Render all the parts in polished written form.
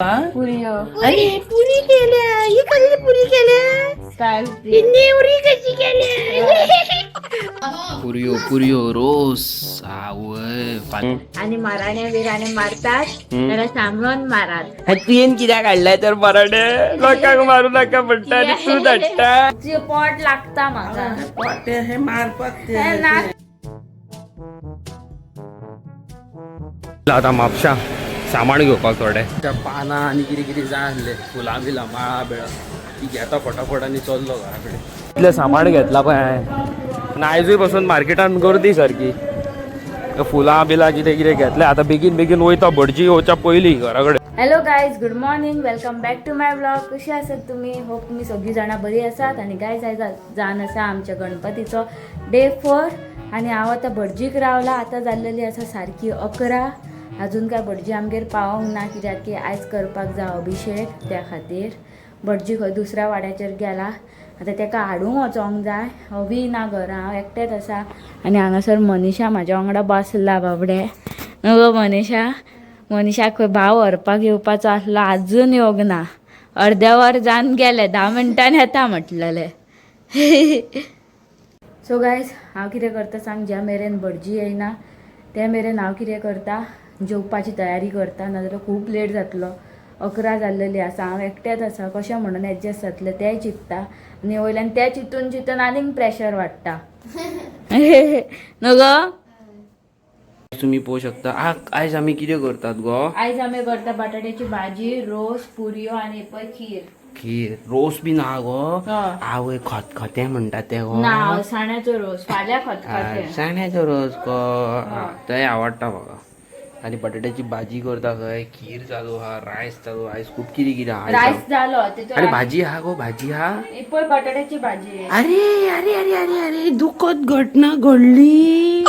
पुरियो अरे पुरी केल्या ही कधी पुरी केल्या स्टाईल नेवरी कशी केल्या पुरियो पुरियो रोस आवय आणि माराण्या बिराने मारतात त्याला सांभाळून मारात तीन कित्याक काढलाय तर मराठे लोकांक मारू नका म्हणता आणि तू दट्टा पोट लागता म्हाका पोटे हे मारपाक हे ना आता म्हापशा सामान घेवपाक थोडे त्या पानां आनी कितें कितें जाय आसलें फुलां बिलां माळा बिळा ती घेता फटाफट आनी चल्लो घरा कडेन इतलें सामान घेतला पळय हांवें आयजूय पासून मार्केटान गर्दी सारकी फुलां बिलां कितें कितें घेतलें आतां बेगीन बेगीन वयता भटजी येवच्या पयलीं घरा कडेन. Hello guys good morning welcome back to my blog. कशी आसात तुम्ही? होप तुम्ही सगळी जाणां बरी आसात. आणि गायज आयज जावन आसा आमच्या गणपतीचो डे 4 आणि हांव आतां भटजीक रावला. आतां जाल्लेली आसा सारकी 11. अजून काय भटजी आमगेर पावोंक ना कित्याक की आयज करपाक जाय अभिषेक त्या खातीर. भटजी खंय दुसऱ्या वाड्याचेर गेला. आतां ताका हाडूंक वचोंक जाय. हवी ना घरा हांव एकटेंच आसा आनी हांगासर मनीशा म्हाज्या वांगडा बसला बाबडे. न्हू मनीषाक खंय भाव व्हरपाक येवपाचो आसलो आजून येवंक ना. अर्द्या वर जावन गेले 10 मिनटांनी येता म्हटलेले. सो गायज हांव कितें करता सांग, ज्या मेरेन भटजी येयना त्या मेरेन हांव कितें करता जेवपाची तयारी करता. नाजाल्यार खूब लेट जातलो. 11 जाल्लेली आसा. हांव एकटेंच आसा. कशें म्हणून एडजस्ट जातलें तें चिंत्ता आनी वयल्यान तें चिंतून चिंतून आनीक प्रेशर वाडटा. न्हू गो? तुम्ही पोवू शकता आयज आमी कितें करतात गो? आयज आमी करता बटाट्याची भाजी, रोस, पुरयो आनी पळय खीर. खीर रोस बी ना गो? हय. आवय खतखतें म्हणटा ते गो? ना साण्याचो रोस फाल्यां खतखतें. चण्याचो रोस गो तें आवडटा म्हाका. आनी बटाट्याची भाजी करता खंय, खीर चालू आहा, रायस चालू आयज खूब कितें कितें आहा. रायस जालो आनी भाजी आहा गो, भाजी आहा. पळय बटाट्याची भाजी. अरे अरे अरे अरे अरे दुखद घटना घडली.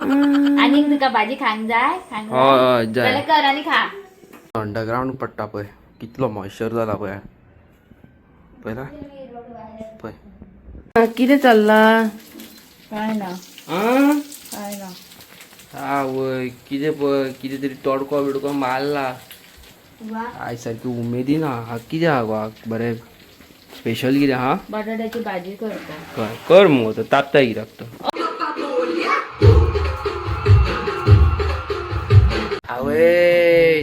आनीक तुका भाजी खांक जाय? हय जाय. जाल्यार कर आनी खा. अंडरग्राउंड पडटा पळय कितलो मॉइश्चर जाला पळय. पळयला पळय कितें चल्ला? काय ना आं काय ना. आवय कितें पळय कितें तरी तडको बिडको मारला. आयज सारकी उमेदीन आहा. कितें आहा गो बरें स्पेशल कितें आहा? बटाट्याची भाजी करता. कर मगो तो तापता कित्याक तो. आवय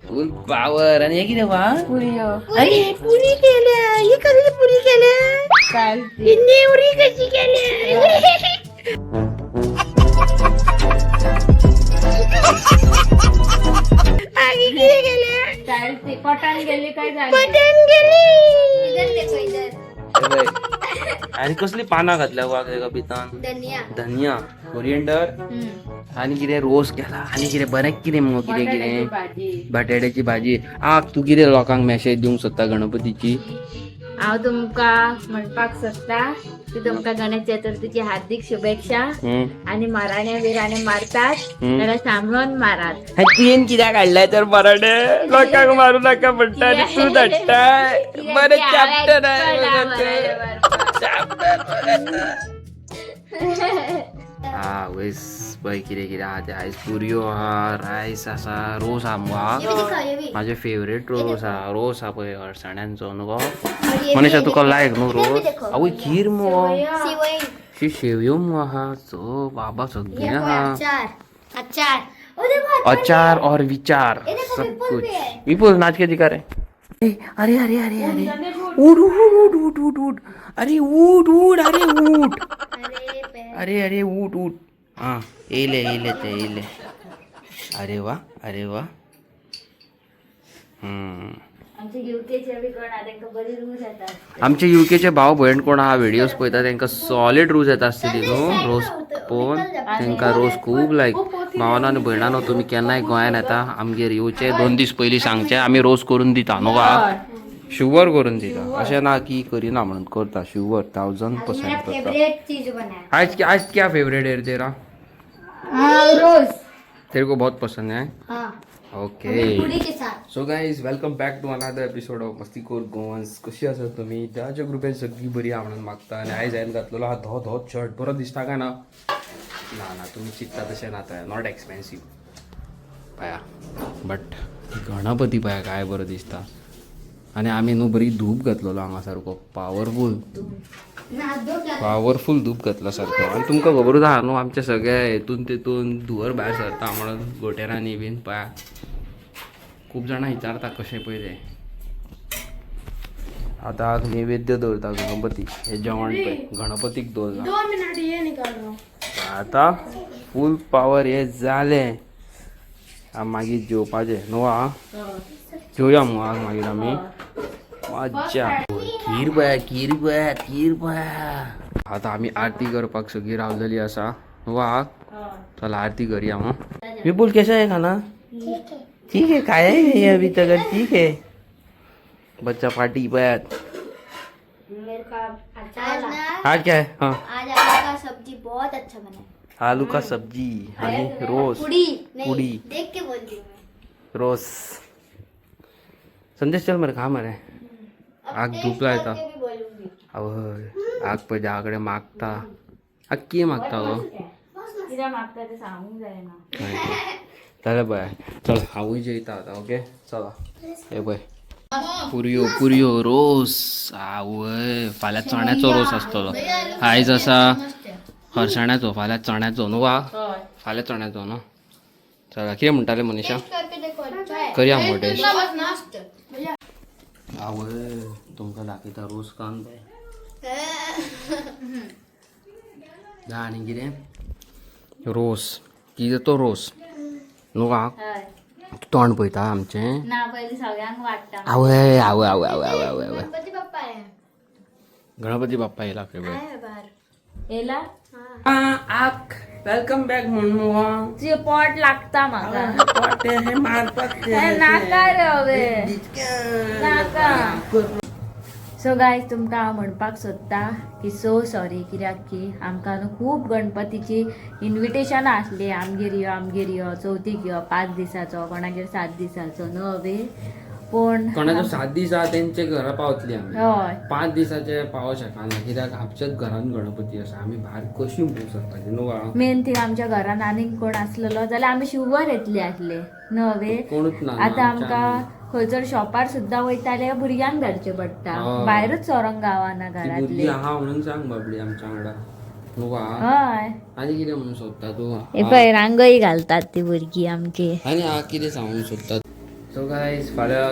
फुल पावर. आणि हे कितें वा? पुरयो अरे पुरी केल्या ही कधी पुरी केल्या स्टाईल नेवरी कशी केल्या आगी किती केल्या स्टाईल ती पटान गेली काय झाली? पटन गेली आणि कसली पानां घातल्या वा तेका भितर? धनिया कोरिएंडर आणि कितें रोस केला आणि कितें बरें कितें मगो कितें बटाट्याची कितें भाजी. बटाट्याची भाजी. तू कितें लोकांक मेसेज दिवंक सोदता गणपतीची? हांव तुमका म्हणपाक सोदता की तुमका गणेश चतुर्थीची हार्दिक शुभेच्छा. आणि माराण्या बिराणे मारतात त्याला सांभाळून मारात. तीन कित्याक काढलाय तर मराठे लोकांक मारू नका म्हणटा आणि तू दट्टा बरें चॅप्टर वयस पळय कितें कितें आहा तें. आयज पुरयो आहा, रायस आसा, रोस आहा मुगो. म्हाजे फेवरेट रोस आहा. रोस आहा पळय अळसाण्यांचो न्हू गो? मनीषा तुका लायक न्हू रोस? आवय खीर मुगो. शेवयो मुगो आहा. सो बाबा सगळें आहा. अचार और विचार सब कुछ. विपुल नाच के दिखा रे. अरे अरे अरे अरे उठ उठ उठ उठ उठ. अरे उठ उठ अरे उठ. अरे अरे उठ उठ. हाँ येले येले ते येले. अरे वा अरे वा. आमचे युकेचे भाव भयण कोण आहा व्हिडिओज पळयता तांकां सॉलिड रूच येता आसतली न्हू रोस पोवन. तांकां रोस खूब लायक. भावानो आनी भयणानो तुमी केन्नाय गोंयान येता आमगेर येवचे 2 दीस पयलीं सांगचे आमी रोस करून दिता न्हू गो? शुवर करून दिता. अशें ना की करिना म्हणून करता. शुवर 1000% करता. आज क्या फेवरेट है तेरा? रोस. तेरे को बहुत पसंद है? Okay so guys welcome back to another episode of मस्तीखोर गोवन्स. कशी आसा तुमी? त्याच्या ग्रुपान सगळी बरी आहा म्हणून मागता. आनी आयज हांवें घातलेलो हा धोत शर्ट. बरो दिसता काय ना? ना तुम्ही चिंतता तशें ना. Not expensive. पया बट गणपती पया काय बरं दिसता आणि आम्ही न्हू बरी धूप घातलेलो हांगा सारको पावरफूल धूप घातला सारको आणि तुमकां खबरूच आहा न्हू आमच्या सगळ्या हेतून तेतून धुवर भायर सरता म्हणून गोटेरांनी बीन पया खूप जाणां विचारता कशें पळय ते आता नैवेद्य दवरता गणपती हे जेवण पळय गणपतीक दवरता आता फूल पावर हे जालें मागीर जेवपाचें न्हू आं जेवया मग आज मागीर आमी मज्जा खीर पळया आता आमी आरती करपाक सगळी रावलेली आसा न्हू आं चला आरती करूया मग विपुल कैसा है खाना ठीक है खाया ही नहीं अभी तक ठीक है बच्चा पार्टी पयात आज क्या है हाँ आज आलू का सब्जी बहुत अच्छा बना है। आलू का सब्जी आणि रोस पुडी देख के बोल रही हूँ रोस संदेश चल मरे खा मरे आग धूपला येता मैं भी बोलूंगी। अव आग पण ज्याकडे मागता अक्की मागता गो कित्याक मागता ते सांगूंक जायना जाल्यार पळय चल हांवूय जेयता आतां ओके चला हे पळय पुरयो रोस आवय फाल्यां चण्याचो रोस आसतलो आयज आसा हरसाण्याचो फाल्यां चण्याचो न्हू वा फाल्यां चण्याचो न्हू चला कितें म्हणटाले मनीषा करके देखो अच्छा है। करया मगो टेस्ट मस्त। आवय तुमकां दाखयता रोस खावन पळय जा आनी कितें रोस कितें तो रोस न्हू वा हय तोंड पळयता आमचें ना पयलीं सगळ्यांक वाडटा आवय आवय आवय आवय आवय आवय आवय गणपति पप्पा है गणपती बाप्पा येला खंय पळय है बाहर। येला आक वेलकम बॅक म्हणून तुझे पोट लागता म्हाका हे मारपाक हे नाका रे हवे नाका सो गायज तुमकां हांव म्हणपाक सोदता की सो सॉरी कित्याक की आमकां न्हू खूब गणपतीची इन्विटेशनां आसली आमगेर यो चवथीक यो 5 दिसाचो कोणागेर 7 दिसाचो न्हू हवे पूण कोणाचो 7 दीस आहा तेंचे घरा पावतली आमी हय 5 दिसाचे पावो शकना कित्याक आमच्याच घरान गणपती आसा आमी भायर कशी मूव सरपाची न्हू वा मेन थिंग आमच्या घरान आनीक कोण आसलेलो जाल्यार आमी शुवर येतले आसले न्हू हवे कोणूच ना आतां आमकां खंयसर शॉपार सुद्दां वयताले भुरग्यांक धाडचे पडटा हय. भायरूच सोरोंक गावना भुरगीं घरांतली आहा म्हणून सांग बाबडी आमच्या वांगडा न्हू वा हय आनी कितें म्हणून सोदता तूं हे पळय रांगोळी घालतात ती भुरगीं आमची आनी हांव कितें सांगूंक सोदता सो गायज फाल्यां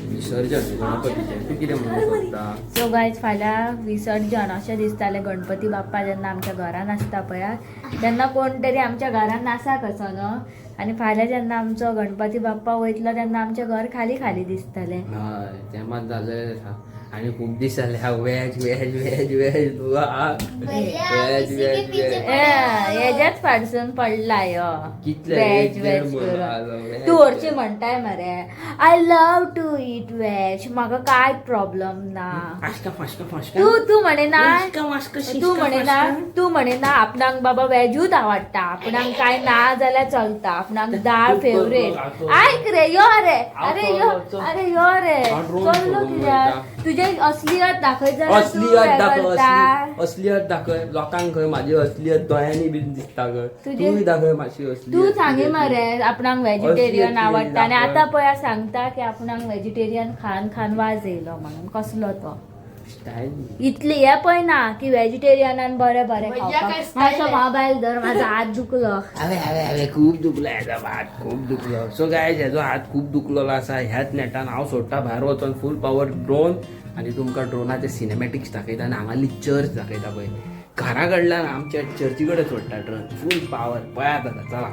विसर्जन गणपतीचें तूं कितें म्हणूंक सोदता सो गायज फाल्यां विसर्जन अशें दिसतालें गणपती बाप्पा जेन्ना आमच्या घरान आसता पळय तेन्ना कोण तरी आमच्या घरान आसा कसो न्हू आनी फाल्यां जेन्ना आमचो गणपती बाप्पा वयतलो तेन्ना आमचें घर खाली खाली दिसतलें हय तें मात जालें आसा आनी खूब दीस जाले हांव वेज वेज वेज वेज न्हू हा वेज वेज वेज हेज्याच फाटसून पडला यो कितले वेज वेज वेज म्हणून करून आलो, वेज. तूं हरशी म्हणटाय मरे I love to eat veg म्हाका कांय प्रॉब्लेम ना फाशका फाशका फाशका तू म्हणेना फाशका फाशका तू म्हणेना आपणाक बाबा वेजूच आवडटा आपणाक काय ना जाल्यार चलता आपणाक दाळ फेवरेट ऐक रे यो रे अरे यो अरे यो रे चल्लो कित्याक तुजे असलियत दाखयत जाल्यार तूं असलियत हें दाखय करता. असलियत दाखय लोकांक खंय म्हाजी असलियत दोळ्यांनी बीन दिसता खंय तुजे- तूंय दाखय मातशी असलियत तू सांगे मरे आपणाक व्हेजिटेरियन असलियत आवडटा आनी दाखय. आतां पळय सांगता की आपणाक व्हेजिटेरियन खान खान वाज येयलो म्हणून कसलो तो स्टाईल इतली हे पळय ना की व्हेजिटेरियनान बरें बरें खावपाक मातसो मोबायल धर म्हाजो हात दुखलो हांवें हांवें हांवें खूब दुखलो हेजो हात खूब दुखलो सो गायज हेजो हात खूब दुखलेलो आसा ह्याच नेटान हांव सोडटा भायर वचोन फूल पावर ड्रोन आनी तुमकां ड्रोनाचे सिनेमॅटिक्स दाखयता आनी हांगाली चर्च दाखयता पळय घरा कडल्यान आमच्या चर्ची कडेन सोडटा ड्रोन फूल पावर पळयात आतां चला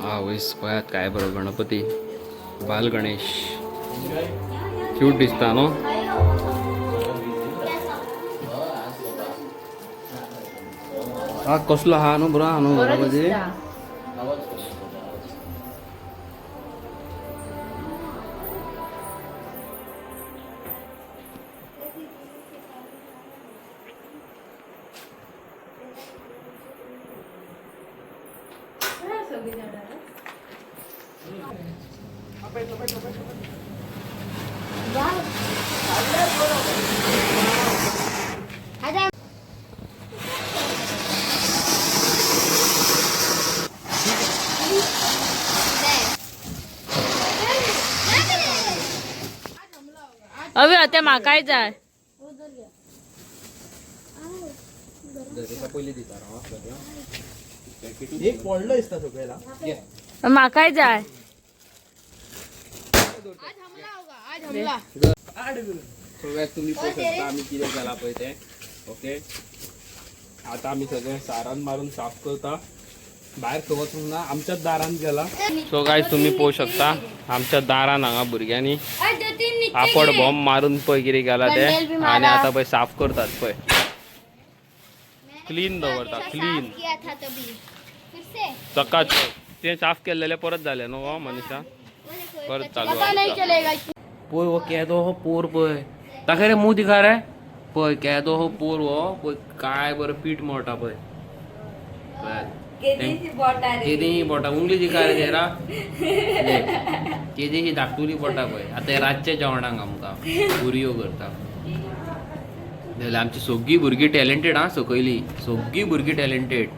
वयस पळयात काय बरो गणपती बाल गणेश क्यूट दिसता न्हू. हा कसलो हा न्हू बरो हा न्हू बरो गणपती. दिसता. अवे आता म्हाकाय जाय. एक पडलं दिसता सगळ्याला. म्हाकाय जाय. सगळ्यात तुम्ही पोहू शकता आम्ही किती झाला पळय ते. ओके आता आम्ही सगळे सारण मारून साफ करता. बाहेर खवत ना आमच्याच दारान गेला. सो गायस तुम्ही पोहू शकता आमच्या दारान हांगा भुरग्यांनी आपड बॉम्ब मारून पळय कितें गेला ते. आणि आता पळय साफ करतात पळय. क्लीन दवरता क्लीन चकाचक. ते साफ केलेले परत झाले न्हू हो मनीषा. परत चालू पळय हो केदो हो पोर पळय. ताका रे मूग दिखा रे. पळय केदो हो पोर हो पळय काय बरं पीठ मोडटा पळय. केदी बोटा उंगली दिखा रे तेरा. केदी ही धाकटुली बोटा पळय. आता रातच्या जेवणाक आमकां पुरयो करता. जाल्यार आमची सगळीं भुरगीं टॅलेंटेड हा सकयली. सगळीं भुरगीं टॅलेंटेड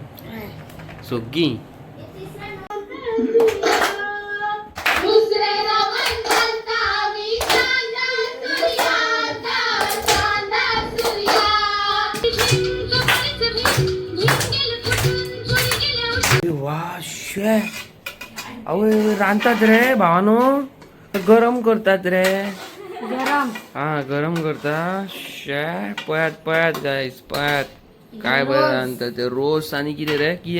सगळीं. अवय रांदतात रे भावानो. गरम करतात रे. गरम. हा गरम करता. पळयात पळयात गायस पळयात काय बरं रांदतात ते. रोस आणि कितें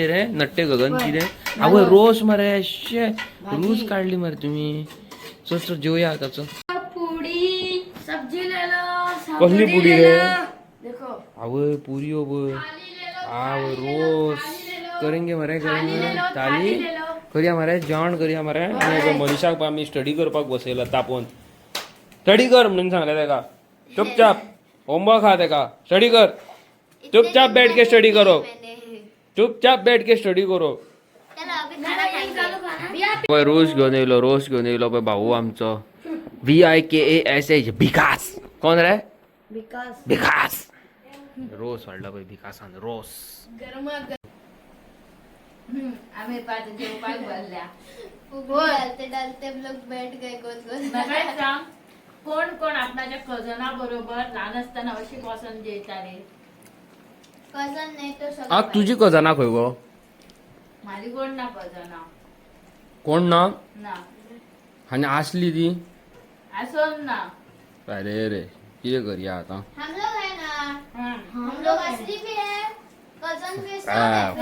रे नट्टे गगन कितें. आवय रोस मरे. रोस काढली मरे तुम्ही. चल जेवया आता चल. पुडी सब्जी ले लो. कसली पुडी रे. देखो आवय पुरी हो बय. आवय रोस करेंगे मरे करेंगे. थाली करूया मरे जेवण करूया मरे. आणि मनीषाक आम्ही स्टडी करपाक बसयला तापोवन. स्टडी कर म्हणून सांगले तेका. चुपचाप होमवर्क हा तेका. स्टडी कर. चुपचाप बैठ के स्टडी करो. चुपचाप बैठ के स्टडी करो. रोज घेऊन येयलो रोस घेऊन येयलो पळय भाऊ आमचो. VIKASH भिकास. कोण रे भिकास. रोस वाढला पळय भिकासान रोस. आम्ही पाच जेवपाक बोलल्या. डालते लोग बैठ गए गोल गोल. म्हाका सांग कोण कोण आपणाच्या कझना बरोबर ल्हान असताना अशी पसंत जेयताले. कजन नाही तो सगळं. आ तुझी कजाना खंय गो. माझी कोण ना कझना कोण ना. ना आणि असली ती. असोन ना. अरे रे कितें करया आता. हम लोग है ना. हम लोग असली भी है. कजन भी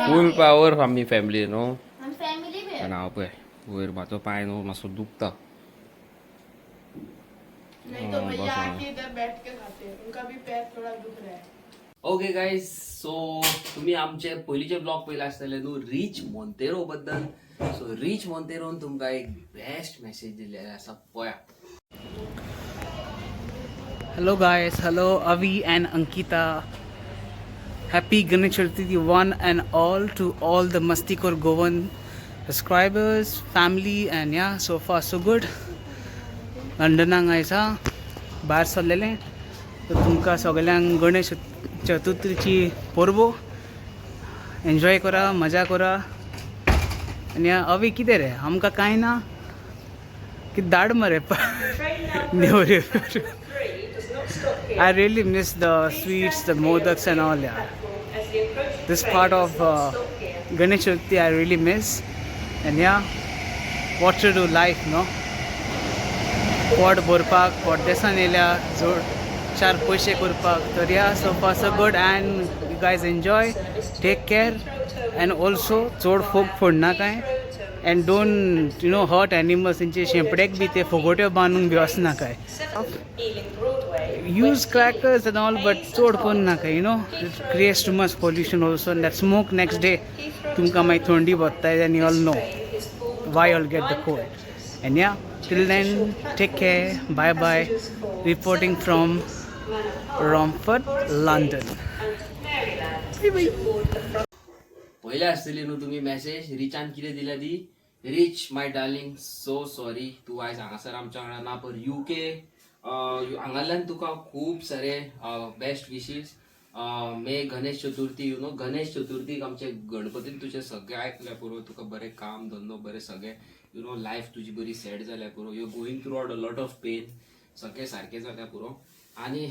फुल पॉवर आम्ही फॅमिली न्हू. हम फैमिली भी है. आणि हांव पळय वयर म्हाजो पाय न्हू मातसो दुखता. नहीं तो भैया आके इधर बैठ के खाते हैं. उनका भी पैर थोड़ा दुख रहा है. ओके गाईज सो तुम्ही आमचे पयलींचे ब्लॉग पयले आसतले न्हू रिच मोंतेरो बद्दल. सो रिच मोंतेरोन तुमकां एक बेस्ट मेसेज दिलेले आसा पळया. Hello guys, hello Avi and Ankita. Happy Ganesh Chaturthi one and all to all the Mastikor Govan subscribers, family and yeah, so far so good. लंडनाक आयसा भायर सरलेले. तर तुमकां सगळ्यांक गणेश चतुर्थीची परबो एन्जॉय करा मजा करा. आनी अवी कितें रे आमकां कांय ना कितें धाड मरे नेवऱ्यो. I really miss the sweets, the modaks and all. Yeah, this part of Ganesh Chaturthi I really miss. And yeah, what to do life, no? पोट भरपाक पोट देसान येयल्या जोड 4 पयशे करपाक. तर या so far so good and you guys enjoy, take care and also चड फोग फोडना काय. and don't hurt animals. तेंचे शेंपडेक बी ते फोगोट्यो बांदून बी वचनाकाय. Use crackers and all, but चड करून नाका. It creates too much pollution also, and that smoke next day तुमकां मागीर थंडी बसता, and you all know why you'll get the cold. And yeah, till then, take care. Bye bye. Reporting from Romford, London. पहिले आसतली न्हू तुमी message रिचान कितें दिल्या ती रिच माय डार्लिंग सो सॉरी तू आयज हांगासर आमच्या वांगडा ना पर UK हांगाल्यान तुका खूब सारे बेस्ट विशीस मे गणेश चतुर्थी गणेश चतुर्थीक आमचे गणपतीन तुजे सगळे आयकल्या पुरो तुका बरें काम धंदो बरें सगळें लायफ तुजी बरी सेट जाल्या पुरो you going through out a lot of pain सगळें सारकें जाल्या पुरो आणि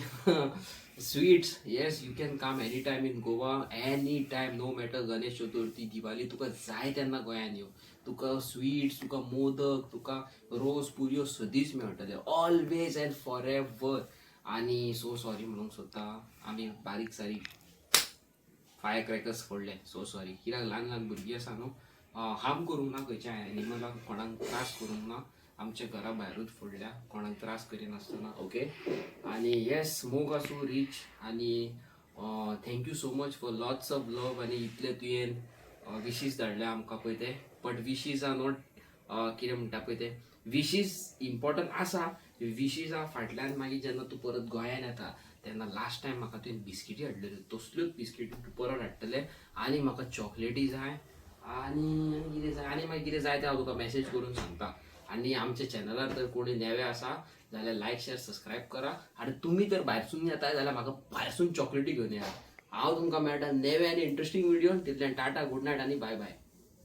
sweets yes you can come any time in Goa any time no matter Ganesh Chaturthi Diwali तुका जाय तेन्ना गोंयान येव तुका स्वीट्स तुका मोदक तुका रोस पुरयो सदींच मेळटले ऑलवेज अँड फॉर एवर. आणि सो सॉरी म्हणूंक सोदता आमी बारीक सारीक फायर क्रॅकर्स फोडले सो सॉरी कित्याक ल्हान ल्हान भुरगीं आसा न्हू हार्म करूंक ना खंयच्या एनिमलाक कोणाक त्रास करूंक ना आमच्या घरा भायरूच फोडल्या कोणाक त्रास करिनासतना ओके. आणि येस मोग आसूं रीच आणि thank you so much for lots of love आणि इतले तुवें विशीस धाडल्या आमकां पळय ते बट विशीस आर नॉट कितें म्हणटा पळय ते विशीस इम्पॉर्टंट आसा विशीसा फाटल्यान मागीर जेन्ना तूं परत गोंयान येता तेन्ना लास्ट टायम म्हाका तुवें बिस्किटी हाडल्यो तसल्योच बिस्किटी तूं परत हाडटले आनी म्हाका चॉकलेटी जाय आनी कितें जाय आनी मागीर कितें जाय तें हांव तुका मॅसेज करून सांगता. आणि आमच्या चॅनलार जर कोणी नवे आसा जाल्यार लायक शेअर सबस्क्राईब करा आणि तुम्ही जर भायरसून येताय जाल्यार म्हाका भायरसून चॉकलेटी घेवन या. हांव तुमकां मेळटा नवे आनी इंटरेस्टिंग व्हिडिओ तितल्यान टाटा गुड नायट आनी बाय बाय.